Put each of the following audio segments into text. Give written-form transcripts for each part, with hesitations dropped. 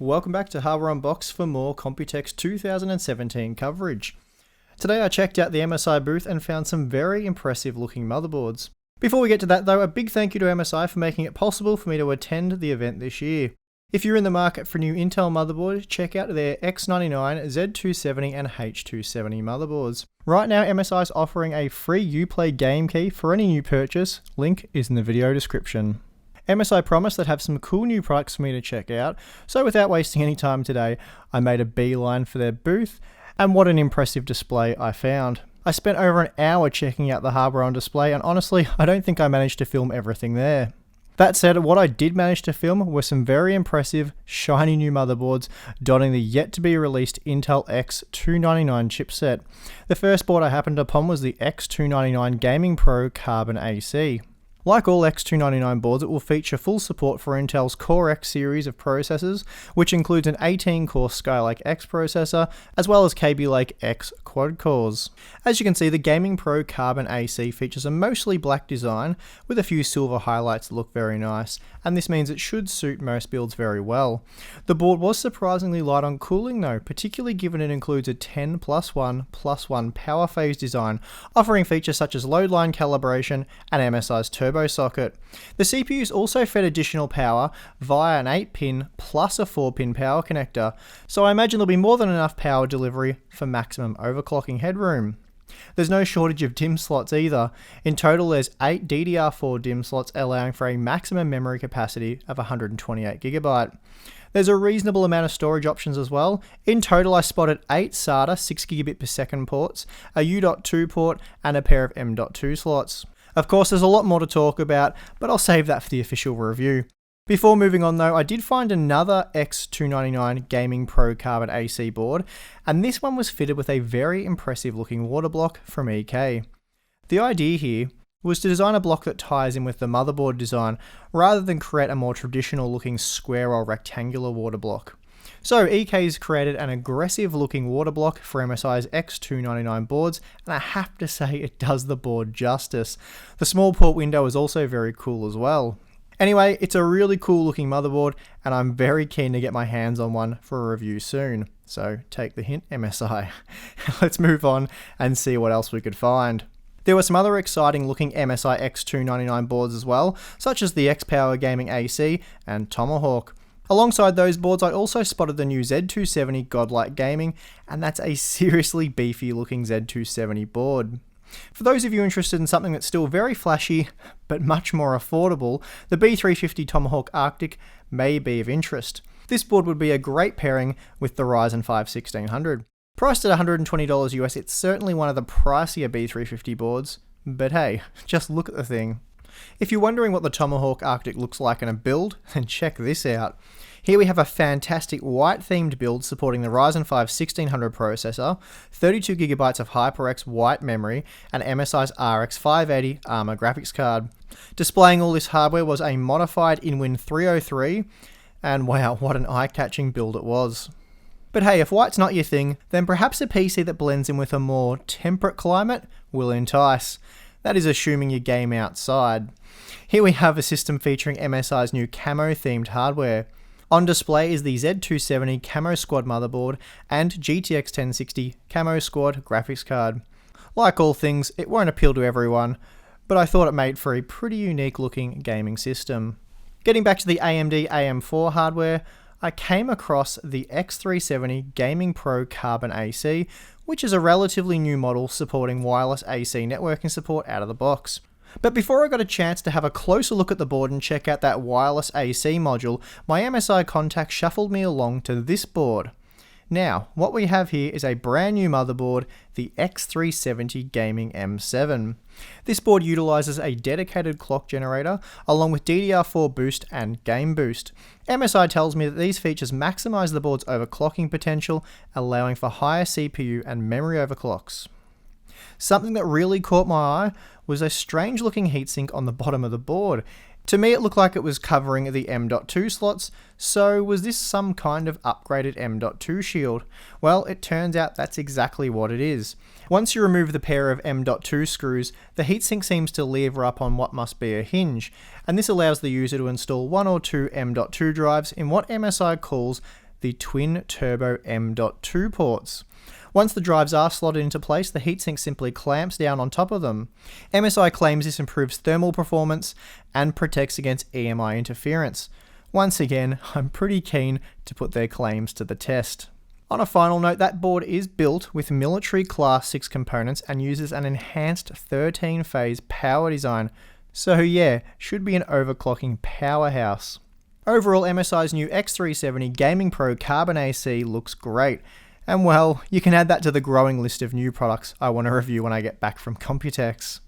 Welcome back to Hardware Unboxed for more Computex 2017 coverage. Today I checked out the MSI booth and found some very impressive looking motherboards. Before we get to that though, a big thank you to MSI for making it possible for me to attend the event this year. If you're in the market for a new Intel motherboard, check out their X299, Z270 and H270 motherboards. Right now MSI is offering a free Uplay game key for any new purchase, link is in the video description. MSI promised they'd have some cool new products for me to check out, so without wasting any time today, I made a beeline for their booth, and what an impressive display I found. I spent over an hour checking out the hardware on display, and honestly, I don't think I managed to film everything there. That said, what I did manage to film were some very impressive, shiny new motherboards dotting the yet-to-be-released Intel X299 chipset. The first board I happened upon was the X299 Gaming Pro Carbon AC. Like all X299 boards, it will feature full support for Intel's Core X series of processors, which includes an 18-core Skylake X processor, as well as Kaby Lake X quad-cores. As you can see, the Gaming Pro Carbon AC features a mostly black design, with a few silver highlights that look very nice, and this means it should suit most builds very well. The board was surprisingly light on cooling though, particularly given it includes a 10+1+1 power phase design, offering features such as load line calibration and MSI's turbo socket. The CPU is also fed additional power via an 8-pin plus a 4-pin power connector, so I imagine there'll be more than enough power delivery for maximum overclocking headroom. There's no shortage of DIMM slots either. In total there's 8 DDR4 DIMM slots allowing for a maximum memory capacity of 128GB. There's a reasonable amount of storage options as well. In total I spotted 8 SATA 6GB per second ports, a U.2 port and a pair of M.2 slots. Of course, there's a lot more to talk about, but I'll save that for the official review. Before moving on though, I did find another X299 Gaming Pro Carbon AC board, and this one was fitted with a very impressive looking water block from EK. The idea here was to design a block that ties in with the motherboard design, rather than create a more traditional looking square or rectangular water block. So EK's created an aggressive looking water block for MSI's X299 boards, and I have to say it does the board justice. The small port window is also very cool as well. Anyway, it's a really cool looking motherboard, and I'm very keen to get my hands on one for a review soon. So take the hint, MSI. Let's move on and see what else we could find. There were some other exciting looking MSI X299 boards as well, such as the X-Power Gaming AC and Tomahawk. Alongside those boards, I also spotted the new Z270 Godlike Gaming, and that's a seriously beefy looking Z270 board. For those of you interested in something that's still very flashy, but much more affordable, the B350 Tomahawk Arctic may be of interest. This board would be a great pairing with the Ryzen 5 1600. Priced at $120 US, it's certainly one of the pricier B350 boards, but hey, just look at the thing. If you're wondering what the Tomahawk Arctic looks like in a build, then check this out. Here we have a fantastic white themed build supporting the Ryzen 5 1600 processor, 32GB of HyperX white memory, and MSI's RX 580 ARMA graphics card. Displaying all this hardware was a modified InWin 303, and wow, what an eye-catching build it was. But hey, if white's not your thing, then perhaps a PC that blends in with a more temperate climate will entice. That is assuming you game outside. Here we have a system featuring MSI's new camo-themed hardware. On display is the Z270 Camo Squad motherboard and GTX 1060 Camo Squad graphics card. Like all things, it won't appeal to everyone, but I thought it made for a pretty unique looking gaming system. Getting back to the AMD AM4 hardware, I came across the X370 Gaming Pro Carbon AC, which is a relatively new model supporting wireless AC networking support out of the box. But before I got a chance to have a closer look at the board and check out that wireless AC module, my MSI contact shuffled me along to this board. Now, what we have here is a brand new motherboard, the X370 Gaming M7. This board utilizes a dedicated clock generator, along with DDR4 boost and game boost. MSI tells me that these features maximize the board's overclocking potential, allowing for higher CPU and memory overclocks. Something that really caught my eye was a strange looking heatsink on the bottom of the board. To me it looked like it was covering the M.2 slots, so was this some kind of upgraded M.2 shield? Well, it turns out that's exactly what it is. Once you remove the pair of M.2 screws, the heatsink seems to lever up on what must be a hinge, and this allows the user to install one or two M.2 drives in what MSI calls the twin turbo M.2 ports. Once the drives are slotted into place, the heatsink simply clamps down on top of them. MSI claims this improves thermal performance and protects against EMI interference. Once again, I'm pretty keen to put their claims to the test. On a final note, that board is built with military class 6 components and uses an enhanced 13-phase power design. So yeah, should be an overclocking powerhouse. Overall, MSI's new X370 Gaming Pro Carbon AC looks great. And well, you can add that to the growing list of new products I want to review when I get back from Computex.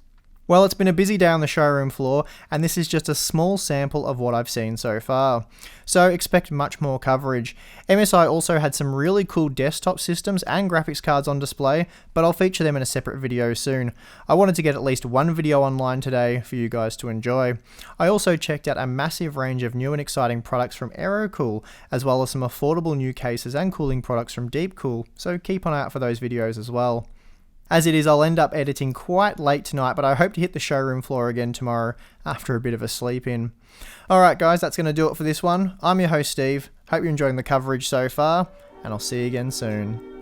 Well, it's been a busy day on the showroom floor, and this is just a small sample of what I've seen so far. So expect much more coverage. MSI also had some really cool desktop systems and graphics cards on display, but I'll feature them in a separate video soon. I wanted to get at least one video online today for you guys to enjoy. I also checked out a massive range of new and exciting products from Aerocool, as well as some affordable new cases and cooling products from Deepcool, so keep an eye out for those videos as well. As it is, I'll end up editing quite late tonight, but I hope to hit the showroom floor again tomorrow after a bit of a sleep in. Alright guys, that's going to do it for this one. I'm your host Steve, hope you're enjoying the coverage so far, and I'll see you again soon.